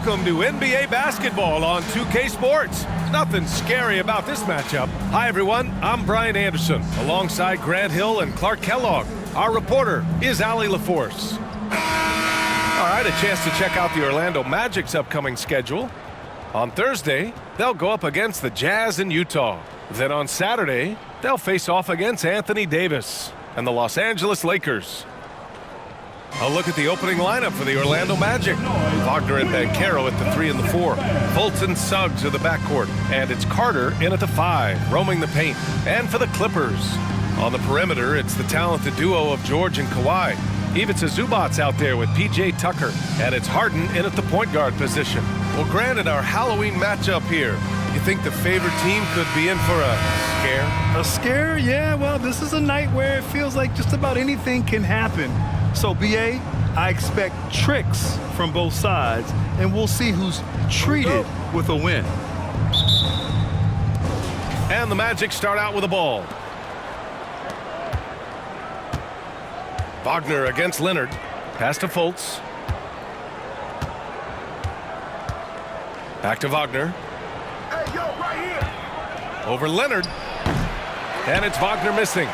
Welcome to NBA basketball on 2K Sports. Nothing scary about this matchup. Hi, everyone. I'm Brian Anderson, alongside Grant Hill and Clark Kellogg. Our reporter is Allie LaForce. All right, a chance to check out the Orlando Magic's upcoming schedule. On Thursday, they'll go up against the Jazz in Utah. Then on Saturday, they'll face off against Anthony Davis and the Los Angeles Lakers. A look at the opening lineup for the Orlando Magic. Wagner and Banchero at the 3 and the 4. Fultz and Suggs are the backcourt. And it's Carter in at the 5, roaming the paint. And for the Clippers, on the perimeter, it's the talented duo of George and Kawhi. Ivica Zubac's out there with P.J. Tucker. And it's Harden in at the point guard position. Well, granted, our Halloween matchup here, you think the favorite team could be in for a scare? A scare? Yeah, well, this is a night where it feels like just about anything can happen. So, BA, I expect tricks from both sides, and we'll see who's treated with a win. And the Magic start out with a ball. Wagner against Leonard. Pass to Fultz. Back to Wagner. Hey, yo, right here. Over Leonard. And it's Wagner missing.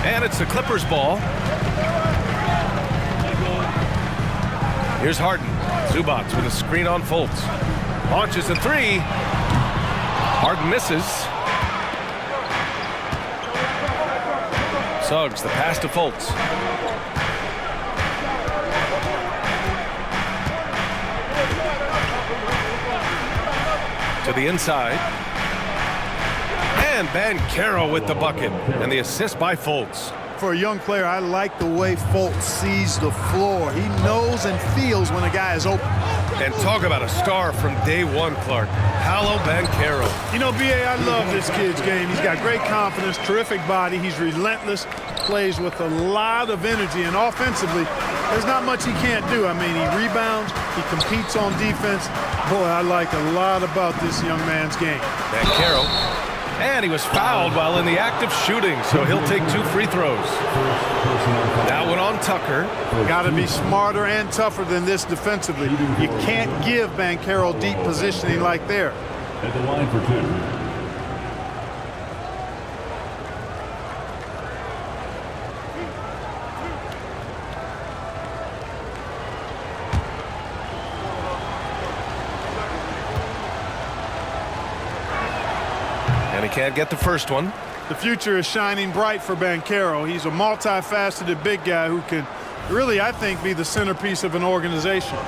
And it's the Clippers' ball. Here's Harden. Zubac with a screen on Fultz. Launches a 3. Harden misses. Suggs, the pass to Fultz. To the inside. And Banchero with the bucket. And the assist by Fultz. For a young player, I like the way Fultz sees the floor. He knows and feels when a guy is open. And talk about a star from day one, Clark. Paolo Banchero. You know, B.A., I love this kid's game. He's got great confidence, terrific body. He's relentless, plays with a lot of energy. And offensively, there's not much he can't do. I mean, he rebounds, he competes on defense. Boy, I like a lot about this young man's game. Banchero. And he was fouled while in the act of shooting, so he'll take 2 free throws. That one on Tucker. Got to be smarter and tougher than this defensively. You can't give Banchero deep positioning like there. At the line for 2. And he can't get the first one. The future is shining bright for Banchero. He's a multifaceted big guy who can really, I think, be the centerpiece of an organization.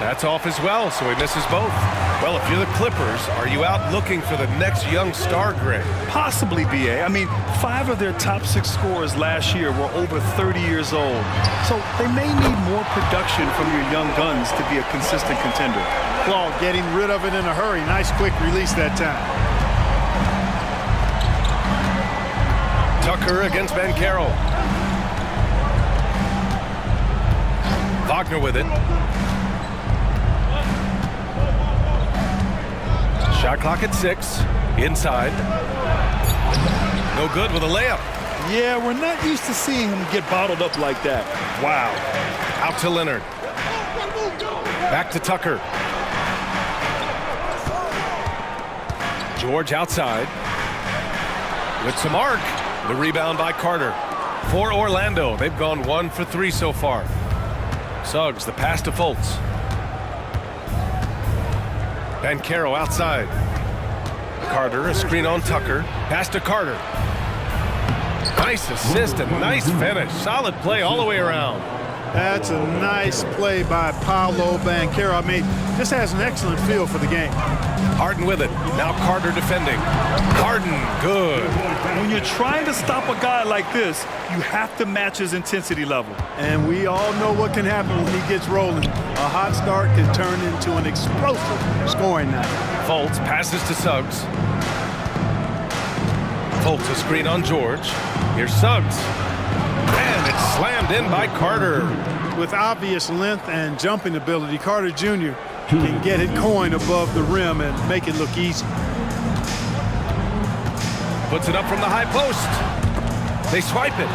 That's off as well, so he misses both. Well, if you're the Clippers, are you out looking for the next young star, Greg? Possibly, BA. I mean, 5 of their top 6 scorers last year were over 30 years old. So they may need more production from your young guns to be a consistent contender. Claw getting rid of it in a hurry. Nice quick release that time. Tucker against Banchero. Wagner with it. Shot clock at 6. Inside. No good with a layup. Yeah, we're not used to seeing him get bottled up like that. Wow. Out to Leonard. Back to Tucker. George outside. With some arc. The rebound by Carter. For Orlando, they've gone 1 for 3 so far. Suggs, the pass to Fultz. Banchero outside. Carter, a screen on Tucker. Pass to Carter. Nice assist and nice finish. Solid play all the way around. That's a nice play by Paolo Banchero. I mean, just has an excellent feel for the game. Harden with it. Now Carter defending. Harden, good. When you're trying to stop a guy like this, you have to match his intensity level. And we all know what can happen when he gets rolling. A hot start can turn into an explosive scoring night. Fultz passes to Suggs. Fultz a screen on George. Here's Suggs. And it's slammed in by Carter. With obvious length and jumping ability, Carter Jr. can get it coin above the rim and make it look easy. Puts it up from the high post. They swipe it.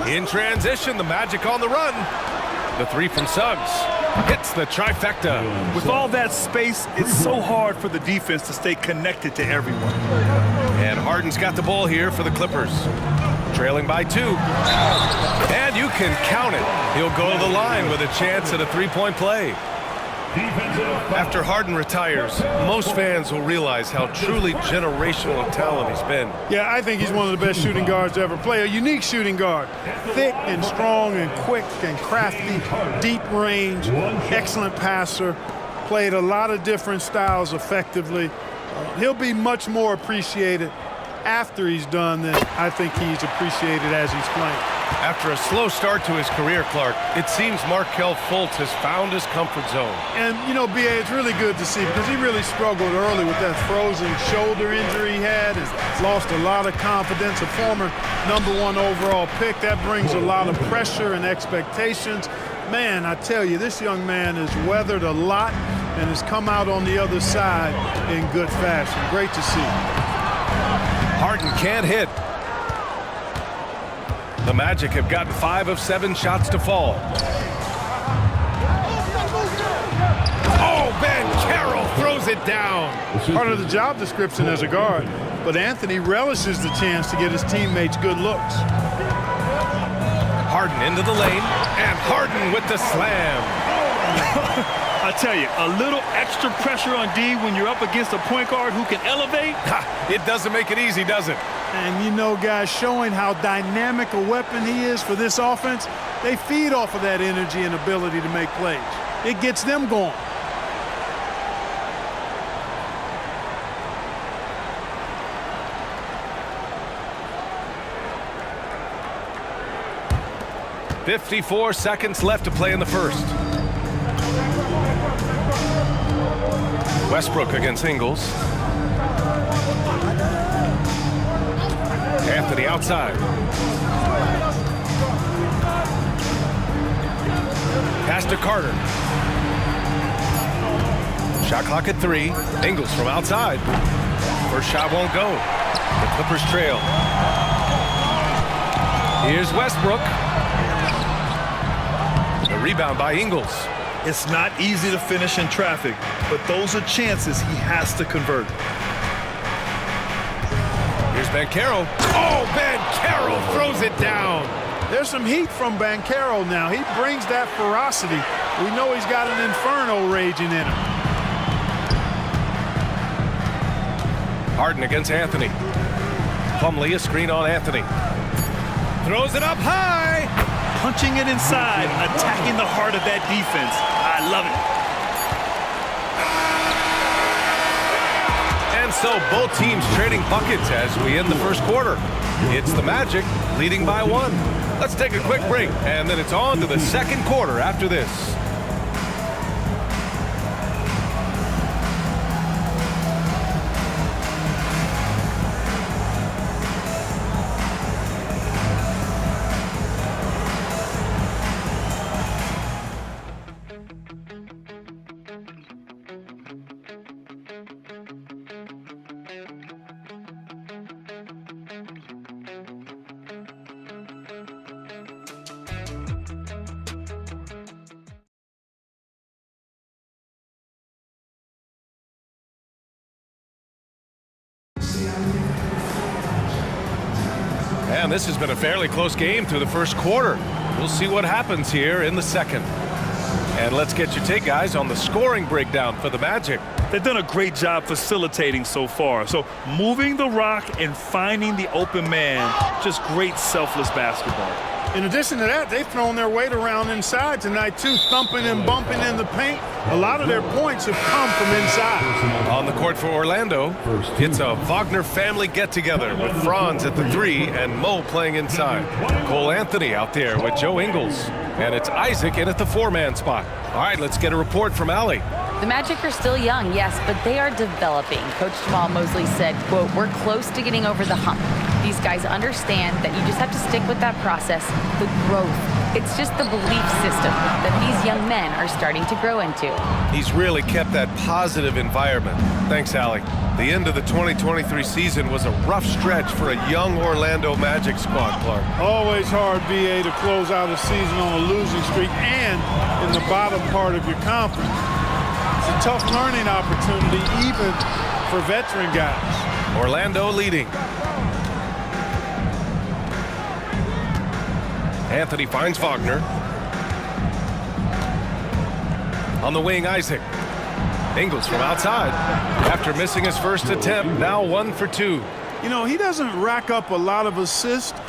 In transition, the Magic on the run. The 3 from Suggs. Hits the trifecta. With all that space, it's so hard for the defense to stay connected to everyone. And Harden's got the ball here for the Clippers. Trailing by 2. And you can count it. He'll go to the line with a chance at a three-point play. After Harden retires, most fans will realize how truly generational a talent he's been. Yeah, I think he's one of the best shooting guards to ever play. A unique shooting guard. Thick and strong and quick and crafty, deep range, excellent passer. Played a lot of different styles effectively. He'll be much more appreciated after he's done than I think he's appreciated as he's playing. After a slow start to his career, Clark, it seems Markelle Fultz has found his comfort zone. And, you know, B.A., it's really good to see because he really struggled early with that frozen shoulder injury he had and lost a lot of confidence. A former #1 overall pick, that brings a lot of pressure and expectations. Man, I tell you, this young man has weathered a lot and has come out on the other side in good fashion. Great to see. Harden can't hit. The Magic have gotten 5 of 7 shots to fall. Oh, Banchero throws it down. Part of the job description as a guard, but Anthony relishes the chance to get his teammates good looks. Harden into the lane, and Harden with the slam. I tell you, a little extra pressure on D when you're up against a point guard who can elevate. It doesn't make it easy, does it? And you know, guys, showing how dynamic a weapon he is for this offense, they feed off of that energy and ability to make plays. It gets them going. .54 seconds left to play in the first. Westbrook against Ingles. Anthony outside. Pass to Carter. Shot clock at 3. Ingles from outside. First shot won't go. The Clippers trail. Here's Westbrook. The rebound by Ingles. It's not easy to finish in traffic, but those are chances he has to convert. Here's Banchero. Oh, Banchero throws it down. There's some heat from Banchero now. He brings that ferocity. We know he's got an inferno raging in him. Harden against Anthony. Plumlee, a screen on Anthony. Throws it up high. Punching it inside, attacking the heart of that defense. I love it. And so both teams trading buckets as we end the first quarter. It's the Magic leading by 1. Let's take a quick break, and then it's on to the second quarter after this. And this has been a fairly close game through the first quarter. We'll see what happens here in the second. And let's get your take, guys, on the scoring breakdown for the Magic. They've done a great job facilitating so far. So moving the rock and finding the open man, just great selfless basketball. In addition to that, they've thrown their weight around inside tonight, too, thumping and bumping in the paint. A lot of their points have come from inside. On the court for Orlando, it's a Wagner family get-together with Franz at the 3 and Mo playing inside. Cole Anthony out there with Joe Ingles. And it's Isaac in at the 4-man spot. All right, let's get a report from Allie. The Magic are still young, yes, but they are developing. Coach Jamal Mosley said, quote, "We're close to getting over the hump. These guys understand that you just have to stick with that process. The growth It's just the belief system that these young men are starting to grow into. He's really kept that positive environment. Thanks, Allie. The end of the 2023 season was a rough stretch for a young Orlando Magic squad, Clark. Always hard, BA, to close out a season on a losing streak and in the bottom part of your conference. It's a tough learning opportunity, even for veteran guys. Orlando leading. Anthony finds Wagner. On the wing, Isaac. Ingles from outside. After missing his first attempt, now 1 for 2. You know, he doesn't rack up a lot of assists,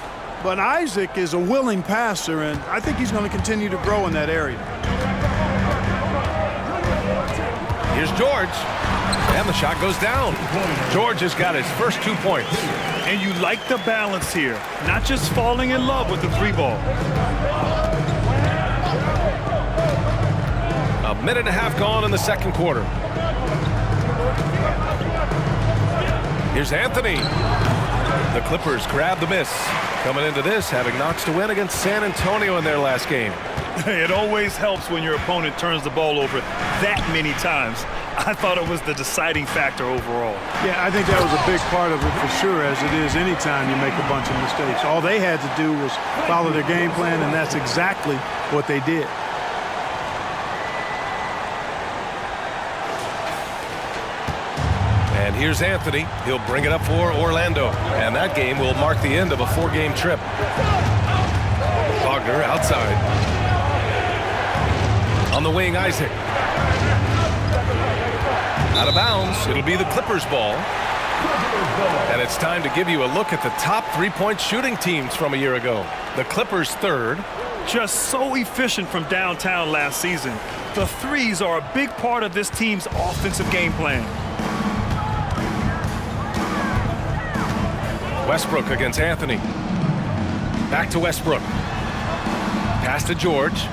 but Isaac is a willing passer, and I think he's going to continue to grow in that area. Here's George. And the shot goes down. George has got his first 2 points. And you like the balance here, not just falling in love with the 3-ball. A minute and a half gone in the second quarter. Here's Anthony. The Clippers grab the miss. Coming into this, having notched a win against San Antonio in their last game. It always helps when your opponent turns the ball over that many times. I thought it was the deciding factor overall. Yeah, I think that was a big part of it for sure, as it is anytime you make a bunch of mistakes. All they had to do was follow their game plan, and that's exactly what they did. And here's Anthony. He'll bring it up for Orlando. And that game will mark the end of a 4-game trip. Wagner outside. On the wing, Isaac. Out of bounds. It'll be the Clippers' ball. And it's time to give you a look at the top 3-point shooting teams from a year ago. The Clippers third. Just so efficient from downtown last season. The threes are a big part of this team's offensive game plan. Westbrook against Anthony. Back to Westbrook. Pass to George.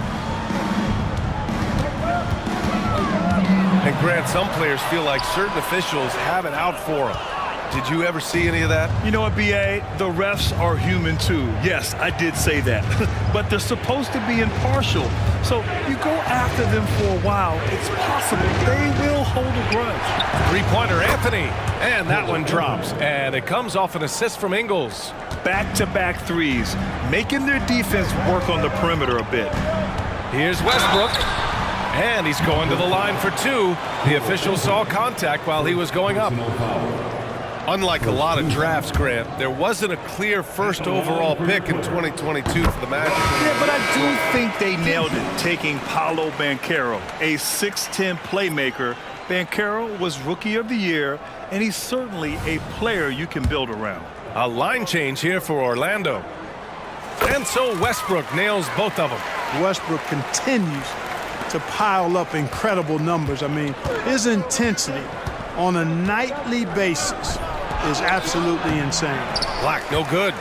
And Grant, some players feel like certain officials have it out for them. Did you ever see any of that? You know what, B.A.? The refs are human too. Yes, I did say that. But they're supposed to be impartial. So you go after them for a while, it's possible they will hold a grudge. 3-pointer, Anthony. And that one drops. And it comes off an assist from Ingles. Back-to-back threes, making their defense work on the perimeter a bit. Here's Westbrook. And he's going to the line for 2. The official saw contact while he was going up. Unlike a lot of drafts, Grant, there wasn't a clear first overall pick in 2022 for the Magic. Yeah, but I do think they nailed it, taking Paolo Banchero, a 6'10 playmaker. Banchero was Rookie of the Year, and he's certainly a player you can build around. A line change here for Orlando. And so Westbrook nails both of them. Westbrook continues to pile up incredible numbers. I mean, his intensity on a nightly basis is absolutely insane. Black, no good.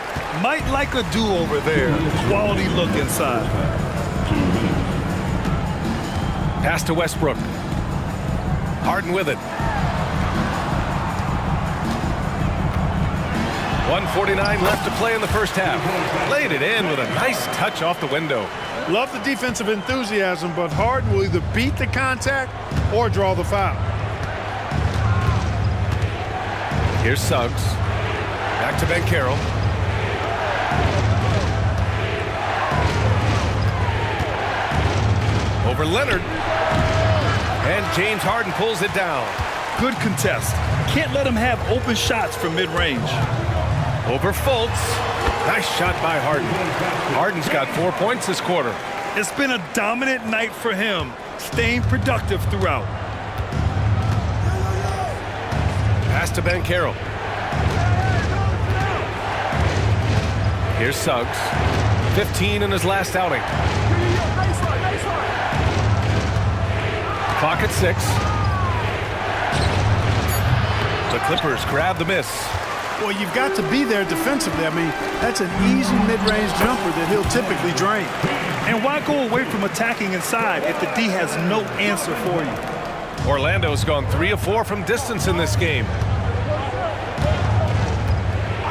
Might like a do-over there. Quality look inside. Pass to Westbrook. Harden with it. 1:49 left to play in the first half. Laid it in with a nice touch off the window. Love the defensive enthusiasm, but Harden will either beat the contact or draw the foul. Here's Suggs. Back to Banchero. Over Leonard. And James Harden pulls it down. Good contest. Can't let him have open shots from mid-range. Over Fultz. Nice shot by Harden. Harden's got 4 points this quarter. It's been a dominant night for him, staying productive throughout. Pass to Banchero. Here's Suggs. 15 in his last outing. Clock at 6. The Clippers grab the miss. Well, you've got to be there defensively. I mean, that's an easy mid-range jumper that he'll typically drain. And why go away from attacking inside if the D has no answer for you? Orlando's gone 3 of 4 from distance in this game.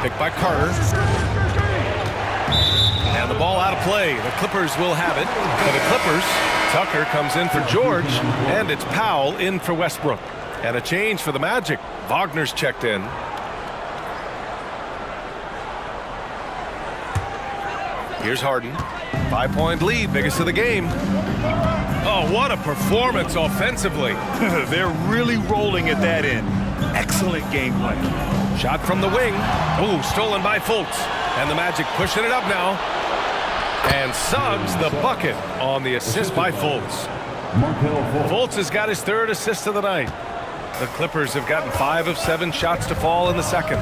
Picked by Carter. And And the ball out of play. The Clippers will have it. For the Clippers, Tucker comes in for George, and it's Powell in for Westbrook. And a change for the Magic. Wagner's checked in. Here's Harden. 5-point lead, biggest of the game. Oh, what a performance offensively. They're really rolling at that end. Excellent game play. Shot from the wing. Ooh, stolen by Fultz. And the Magic pushing it up now. And Suggs the bucket on the assist by Fultz. Fultz has got his 3rd assist of the night. The Clippers have gotten 5 of 7 shots to fall in the second.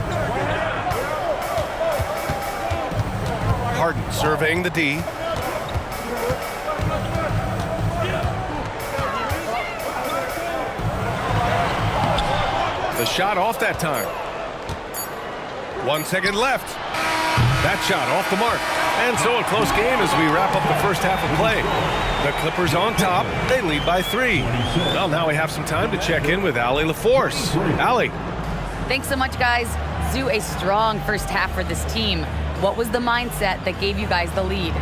Harden surveying the D. The shot off that time. 1 second left. That shot off the mark. And so a close game as we wrap up the first half of play. The Clippers on top. They lead by 3. Well, now we have some time to check in with Allie LaForce. Allie. Thanks so much, guys. Zoo, a strong first half for this team. What was the mindset that gave you guys the lead?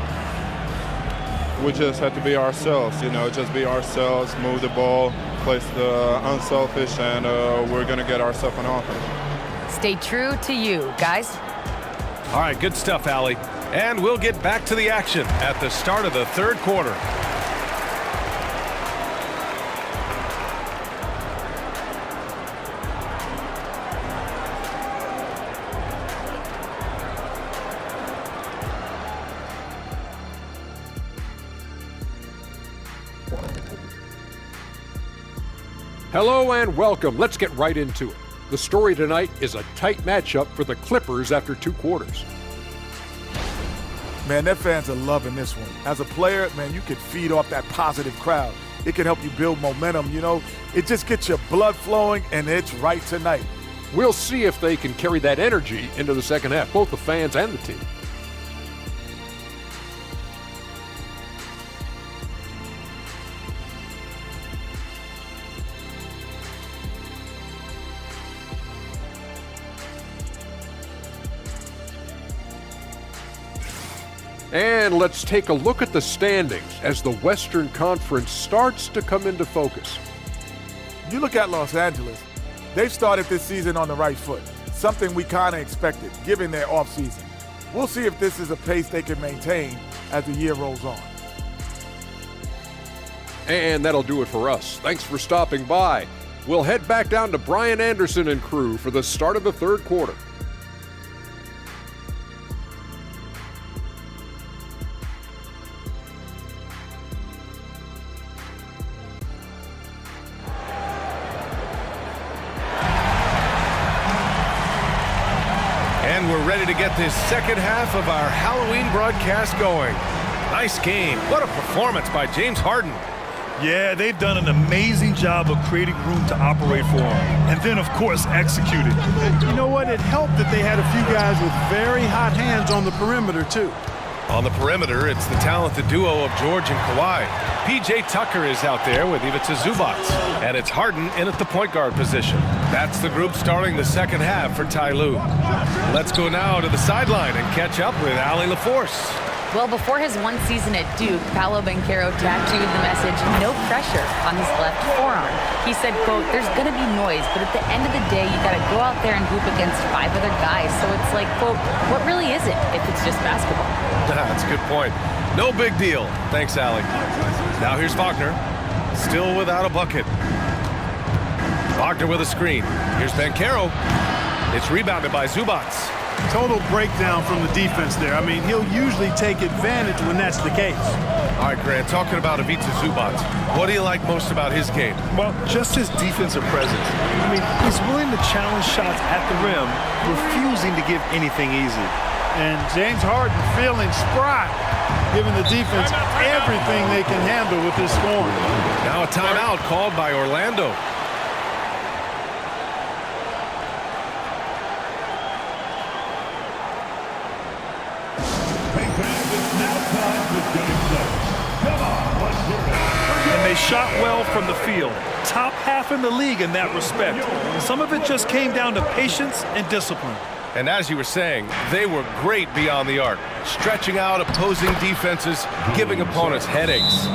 We just had to be ourselves, just be ourselves, move the ball, play unselfish, and we're going to get ourselves an offense. Stay true to you, guys. All right, good stuff, Allie. And we'll get back to the action at the start of the 3rd quarter. Hello and welcome. Let's get right into it. The story tonight is a tight matchup for the Clippers after 2 quarters. Man, their fans are loving this one. As a player, man, you can feed off that positive crowd. It can help you build momentum, It just gets your blood flowing, and it's right tonight. We'll see if they can carry that energy into the second half, both the fans and the team. And let's take a look at the standings as the Western Conference starts to come into focus. You look at Los Angeles, they've started this season on the right foot, something we kind of expected, given their offseason. We'll see if this is a pace they can maintain as the year rolls on. And that'll do it for us. Thanks for stopping by. We'll head back down to Brian Anderson and crew for the start of the 3rd quarter. And we're ready to get this second half of our Halloween broadcast going. Nice game. What a performance by James Harden. Yeah, they've done an amazing job of creating room to operate for him. And then, of course, executing. You know what? It helped that they had a few guys with very hot hands on the perimeter, too. On the perimeter, it's the talented duo of George and Kawhi. P.J. Tucker is out there with Ivica Zubac. And it's Harden in at the point guard position. That's the group starting the second half for Ty Lue. Let's go now to the sideline and catch up with Allie LaForce. Well, before his 1 season at Duke, Paolo Banchero tattooed the message, "No pressure," on his left forearm. He said, quote, "There's going to be noise, but at the end of the day, you got to go out there and hoop against 5 other guys. So it's like, quote, what really is it if it's just basketball?" That's a good point. No big deal. Thanks, Allie. Now here's Wagner, still without a bucket. Wagner with a screen. Here's Banchero. It's rebounded by Zubac. Total breakdown from the defense there. I mean, he'll usually take advantage when that's the case. All right, Grant, talking about Ivica Zubac, what do you like most about his game? Well, just his defensive presence. I mean, he's willing to challenge shots at the rim, refusing to give anything easy. And James Harden feeling spry, giving the defense everything they can handle with this scoring. Now a timeout called by Orlando. And they shot well from the field. Top half in the league in that respect. Some of it just came down to patience and discipline. And as you were saying, they were great beyond the arc, stretching out opposing defenses, giving opponents headaches.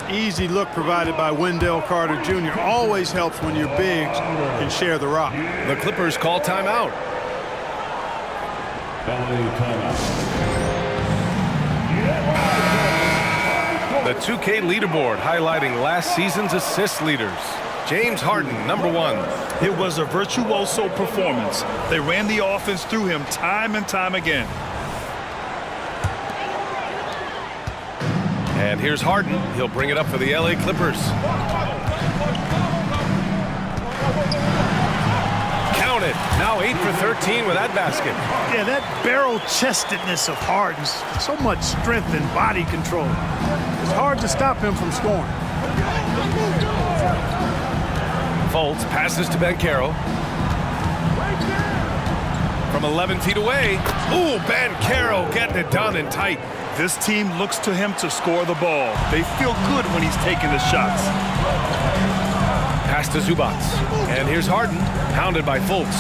Easy look provided by Wendell Carter Jr. Always helps when your bigs can share the rock. The Clippers call timeout. The 2K leaderboard highlighting last season's assist leaders. James Harden, #1. It was a virtuoso performance. They ran the offense through him time and time again. And here's Harden. He'll bring it up for the LA Clippers. Count it. Now 8 for 13 with that basket. Yeah, that barrel-chestedness of Harden's, so much strength and body control. It's hard to stop him from scoring. Fultz passes to Banchero. From 11 feet away. Ooh, Banchero getting it done and tight. This team looks to him to score the ball. They feel good when he's taking the shots. Pass to Zubac. And here's Harden, pounded by Fultz.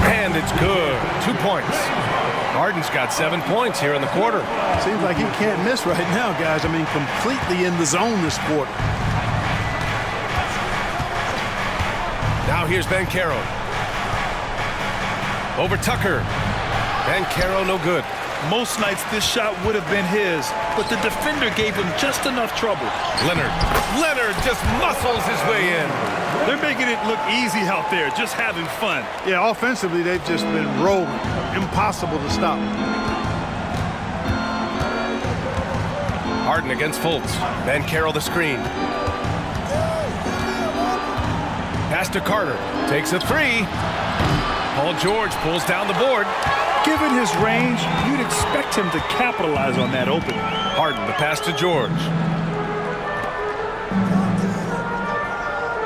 And it's good. 2 points. Harden's got 7 points here in the quarter. Seems like he can't miss right now, guys. I mean, completely in the zone this quarter. Now here's Banchero. Over Tucker. Banchero no good. Most nights this shot would have been his, but the defender gave him just enough trouble. Leonard just muscles his way in. They're making it look easy out there, just having fun. Yeah, offensively, they've just been rolling. Impossible to stop. Harden against Fultz. Banchero the screen. Pass to Carter. Takes a 3. Paul George pulls down the board. Given his range, you'd expect him to capitalize on that opening. Harden, the pass to George.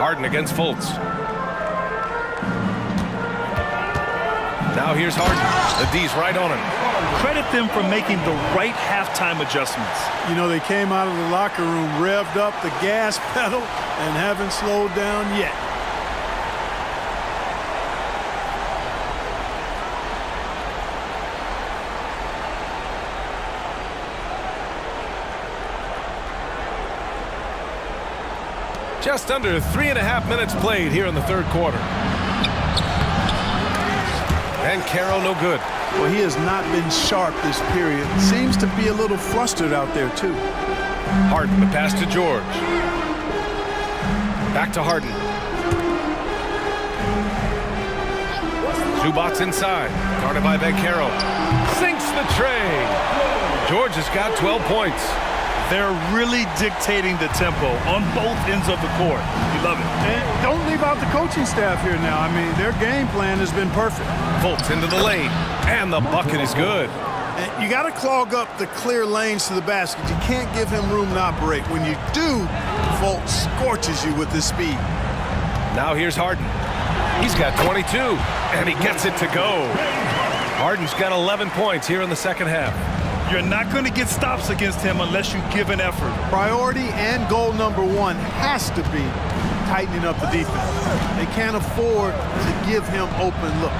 Harden against Fultz. Now here's Harden. The D's right on him. Credit them for making the right halftime adjustments. You know, they came out of the locker room, revved up the gas pedal, and haven't slowed down yet. Just under 3.5 minutes played here in the third quarter. Banchero no good. Well, he has not been sharp this period. Seems to be a little flustered out there, too. Harden, the pass to George. Back to Harden. Zubac inside. Guarded by Banchero. Sinks the tray. George has got 12 points. They're really dictating the tempo on both ends of the court. You love it. And don't leave out the coaching staff here now. I mean, their game plan has been perfect. Fultz into the lane, and the bucket is good. And you got to clog up the clear lanes to the basket. You can't give him room to operate. When you do, Fultz scorches you with his speed. Now here's Harden. He's got 22, and he gets it to go. Harden's got 11 points here in the second half. You're not going to get stops against him unless you give an effort. Priority and goal #1 has to be tightening up the defense. They can't afford to give him open looks.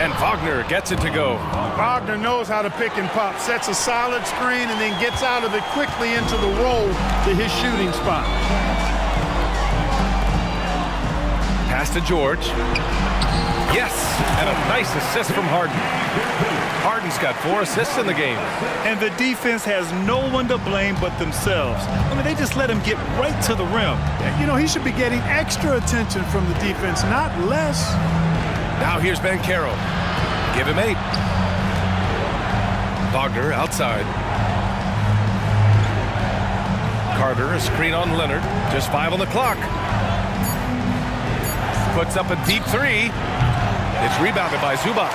And Wagner gets it to go. Wagner knows how to pick and pop, sets a solid screen, and then gets out of it quickly into the roll to his shooting spot. Pass to George. Yes, and a nice assist from Harden. Harden's got 4 assists in the game. And the defense has no one to blame but themselves. I mean, they just let him get right to the rim. You know, he should be getting extra attention from the defense, not less. Now here's Banchero. Give him 8. Wagner outside. Carter, a screen on Leonard. Just 5 on the clock. Puts up a deep 3. It's rebounded by Zubac.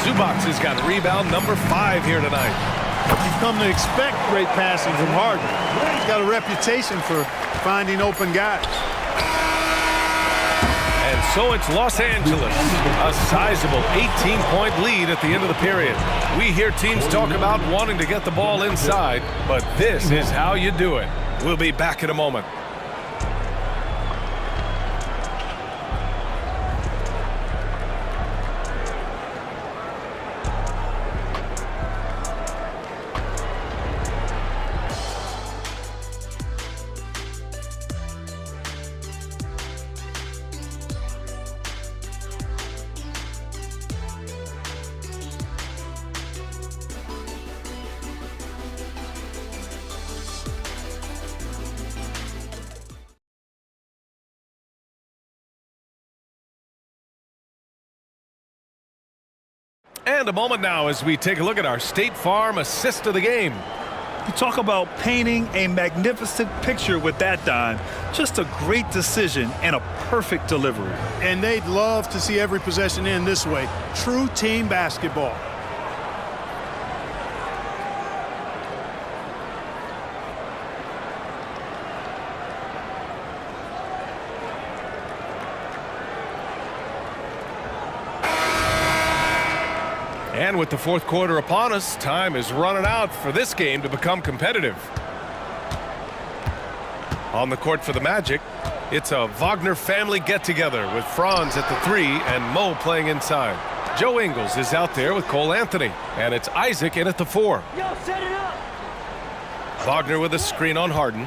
Zubac has got rebound #5 here tonight. You've come to expect great passing from Harden. He's got a reputation for finding open guys. And so it's Los Angeles, a sizable 18-point lead at the end of the period. We hear teams talk about wanting to get the ball inside, but this is how you do it. We'll be back in a moment. And a moment now as we take a look at our State Farm assist of the game. You talk about painting a magnificent picture with that dime. Just a great decision and a perfect delivery. And they'd love to see every possession end this way. True team basketball. And with the fourth quarter upon us, time is running out for this game to become competitive. On the court for the Magic, it's a Wagner family get-together with Franz at the 3 and Mo playing inside. Joe Ingles is out there with Cole Anthony, and it's Isaac in at the 4. Yo, set it up. Wagner with a screen on Harden.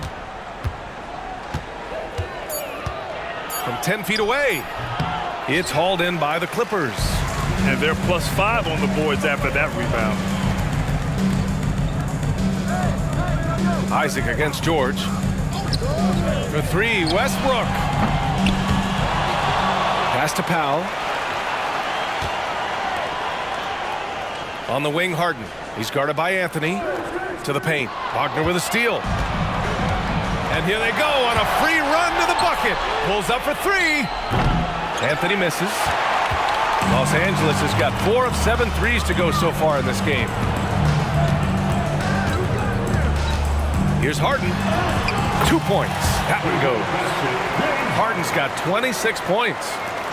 From 10 feet away, it's hauled in by the Clippers. And they're +5 on the boards after that rebound. Isaac against George. For 3, Westbrook. Pass to Powell. On the wing, Harden. He's guarded by Anthony. To the paint. Wagner with a steal. And here they go on a free run to the bucket. Pulls up for 3. Anthony misses. Los Angeles has got 4 of 7 threes to go so far in this game. Here's Harden. 2 points. That one goes. Harden's got 26 points.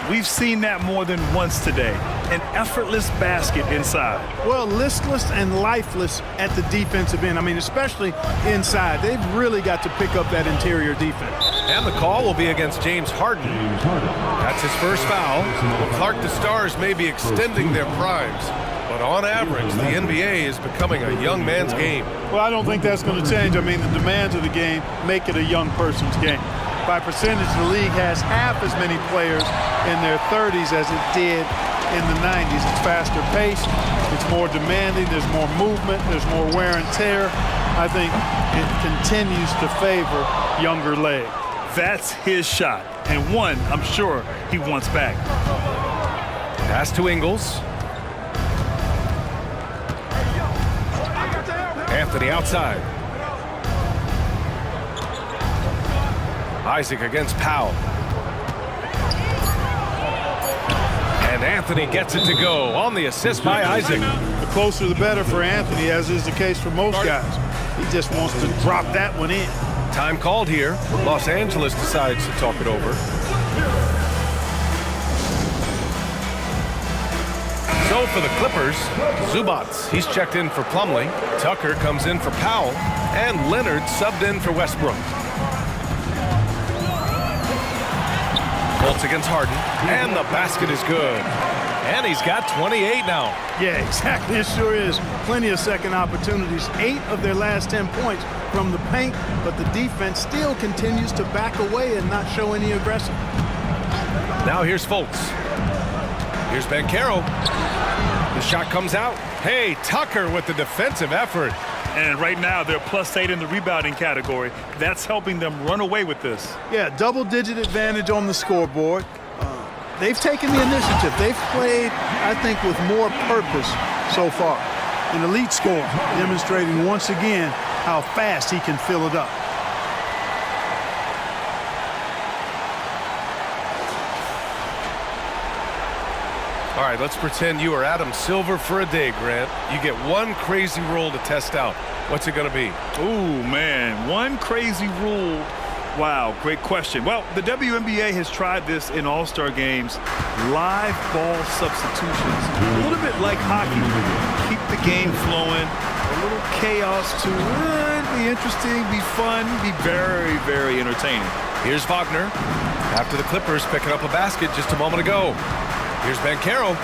We've seen that more than once today. An effortless basket inside. Well, listless and lifeless at the defensive end. I mean, especially inside. They've really got to pick up that interior defense. And the call will be against James Harden. That's his first foul. Well, Clark, the Stars may be extending their primes, but on average, the NBA is becoming a young man's game. Well, I don't think that's going to change. I mean, the demands of the game make it a young person's game. By percentage, the league has half as many players in their 30s as it did in the 90s. It's faster paced, it's more demanding, there's more movement, there's more wear and tear. I think it continues to favor younger legs. That's his shot, and one I'm sure he wants back. Pass to Ingles. Anthony outside. Isaac against Powell. And Anthony gets it to go on the assist by Isaac. The closer the better for Anthony, as is the case for most guys. He just wants to drop that one in. Time called here. Los Angeles decides to talk it over. So for the Clippers, Zubats, he's checked in for Plumlee. Tucker comes in for Powell. And Leonard subbed in for Westbrook. Bolts against Harden, and the basket is good. And he's got 28 now. Yeah, exactly. It sure is. Plenty of second opportunities. 8 of their last 10 points from the paint, but the defense still continues to back away and not show any aggression. Now here's Fultz. Here's Banchero. The shot comes out. Hey, Tucker with the defensive effort. And right now, they're +8 in the rebounding category. That's helping them run away with this. Yeah, double-digit advantage on the scoreboard. They've taken the initiative. They've played, I think, with more purpose so far. An elite scorer, demonstrating once again how fast he can fill it up. All right, let's pretend you are Adam Silver for a day, Grant. You get one crazy rule to test out. What's it going to be? Ooh, man, one crazy rule. Wow, great question. Well, the WNBA has tried this in all-star games. Live ball substitutions. A little bit like hockey. Keep the game flowing. A little chaos to be interesting, be fun, be very, very entertaining. Here's Wagner. After the Clippers picking up a basket just a moment ago. Here's Banchero.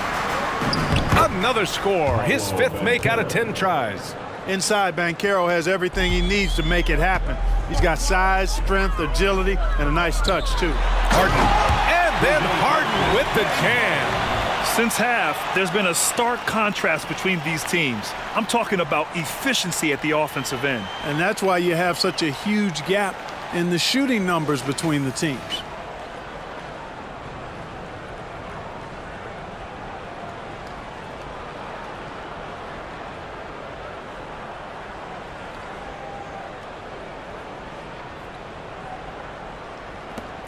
Another score. His 5th make out of 10 tries. Inside, Banchero has everything he needs to make it happen. He's got size, strength, agility, and a nice touch, too. Harden. And then Harden with the jam. Since half, there's been a stark contrast between these teams. I'm talking about efficiency at the offensive end. And that's why you have such a huge gap in the shooting numbers between the teams.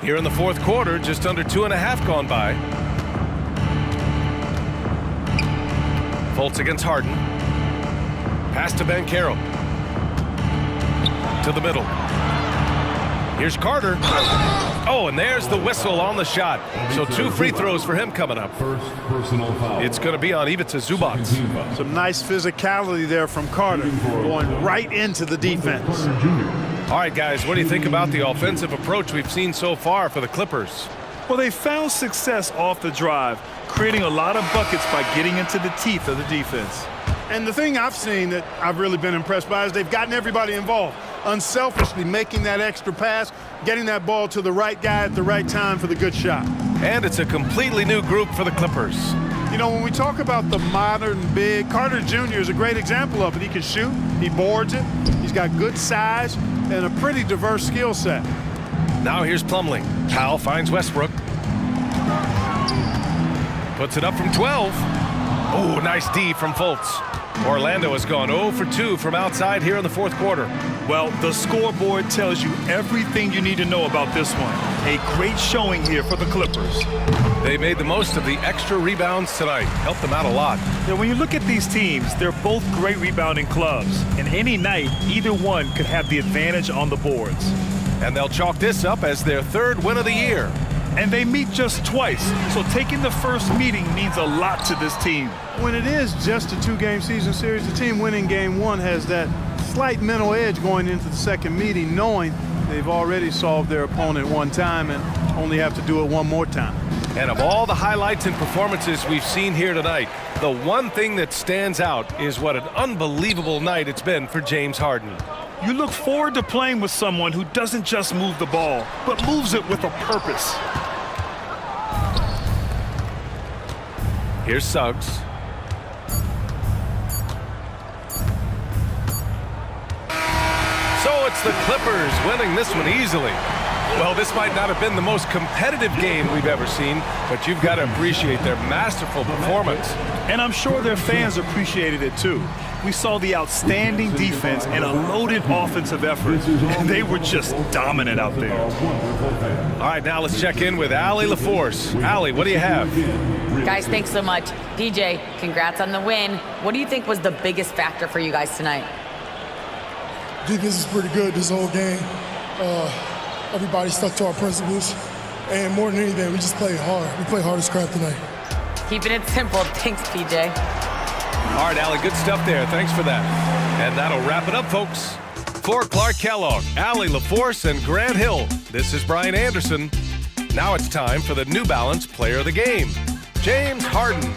Here in the fourth quarter, just under 2.5 gone by. Fultz against Harden. Pass to Banchero. To the middle. Here's Carter. Oh, and there's the whistle on the shot. So 2 free throws for him coming up. First personal foul. It's going to be on Ivica Zubac. Some nice physicality there from Carter, going right into the defense. All right, guys, what do you think about the offensive approach we've seen so far for the Clippers? Well, they found success off the drive, creating a lot of buckets by getting into the teeth of the defense. And the thing I've seen that I've really been impressed by is they've gotten everybody involved, unselfishly making that extra pass, getting that ball to the right guy at the right time for the good shot. And it's a completely new group for the Clippers. You know, when we talk about the modern big, Carter Jr. is a great example of it. He can shoot, he boards it, he's got good size and a pretty diverse skill set. Now here's Plumlee. Powell finds Westbrook. Puts it up from 12. Oh, nice D from Fultz. Orlando has gone 0 for 2 from outside here in the fourth quarter. Well, the scoreboard tells you everything you need to know about this one. A great showing here for the Clippers. They made the most of the extra rebounds tonight. Helped them out a lot. Now, when you look at these teams, they're both great rebounding clubs. And any night, either one could have the advantage on the boards. And they'll chalk this up as their 3rd win of the year. And they meet just twice, so taking the first meeting means a lot to this team. When it is just a 2-game season series, the team winning game 1 has that slight mental edge going into the second meeting, knowing they've already solved their opponent one time and only have to do it one more time. And of all the highlights and performances we've seen here tonight, the one thing that stands out is what an unbelievable night it's been for James Harden. You look forward to playing with someone who doesn't just move the ball, but moves it with a purpose. Here's Suggs. So it's the Clippers winning this one easily. Well, this might not have been the most competitive game we've ever seen, but you've got to appreciate their masterful performance. And I'm sure their fans appreciated it too. We saw the outstanding defense and a loaded offensive effort, and they were just dominant out there. All right, now let's check in with Allie LaForce. Allie, what do you have? Guys, thanks so much. DJ, congrats on the win. What do you think was the biggest factor for you guys tonight? Defense is pretty good this whole game. Everybody stuck to our principles. And more than anything, we just played hard. We played hard as crap tonight. Keeping it simple. Thanks, PJ. All right, Allie, good stuff there. Thanks for that. And that'll wrap it up, folks. For Clark Kellogg, Allie LaForce, and Grant Hill, this is Brian Anderson. Now it's time for the New Balance Player of the Game, James Harden.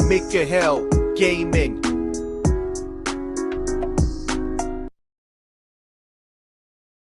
Make your hell gaming.